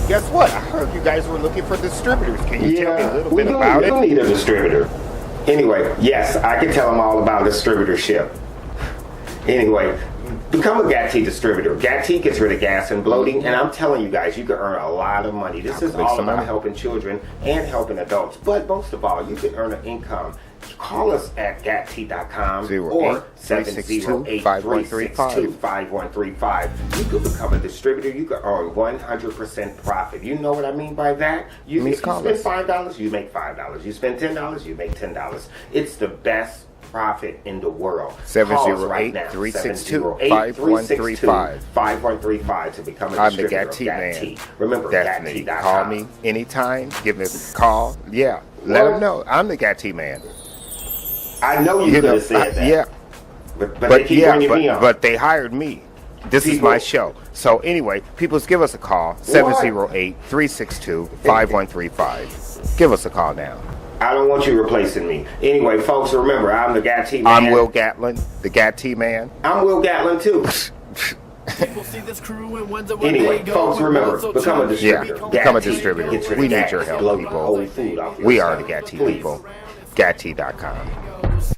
guess what? I heard you guys were looking for distributors. Can you tell me a little bit about we it? do need a distributor. Anyway, yes, I can tell them all about distributorship. Anyway, become a GAT distributor. GAT gets rid of gas and bloating, and I'm telling you guys, you can earn a lot of money. This is all about helping children and helping adults. But most of all, you can earn an income. Call us at GAT.com or 708-362-5135. You could become a distributor. You could earn 100% profit. You know what I mean by that? If you spend $5, you make $5. You spend $10, you make $10. It's the best profit in the world. 708-362-5135 to become a I'm the distributor GAT man. Remember, definitely GAT.com. call me anytime. Give me a call. Yeah, let them know I'm the GAT man. I know you could have said that. Yeah, but they keep bringing me on. But they hired me. This is my show. So anyway, people, give us a call. 708-362-5135. Give us a call now. I don't want you replacing me. Anyway, folks, remember, I'm the GAT man. I'm Will Gatlin, the GAT man. I'm Will Gatlin, too. Anyway, folks, remember, become a distributor. Yeah, become a distributor. We need your help, people. We are the GAT people. GAT.com.